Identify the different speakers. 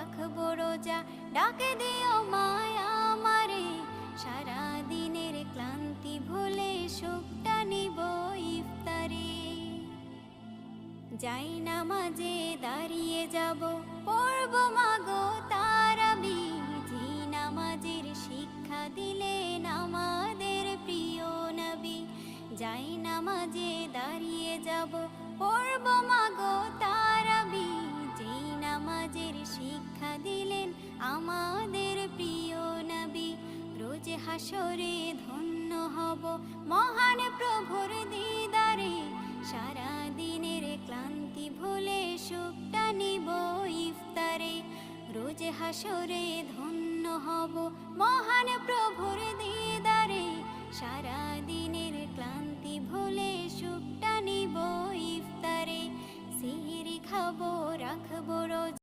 Speaker 1: রাখবো রোজা, ডাকে দিও মায়া আমারে, সারা দিনের ক্লান্তি ভুলে সুখটা নিব ইফতারে। যাই নামাজে দাঁড়িয়ে যাব, পড়ব মাগো তারাবি, যে নামাজের শিক্ষা দিলেন আমাদের প্রিয় নবী। যাই নামাজে দাঁড়িয়ে যাব, পড়ব মাগো তারাবি, যে নামাজের শিক্ষা দিলেন আমাদের প্রিয় নবী। রোজ হাসরে ধন্য হব মহান প্রভুর দিদারে, সারা দিনের ক্লান্তি ভুলে সুখটা নিব ইফতারে। রোজ হাসরে ধন্য হব মহান প্রভুর দিদারে, সারা দিনের ক্লান্তি ভুলে সুখটা নিব ইফতারে। সিহরি খাবো রাখবো রোজা।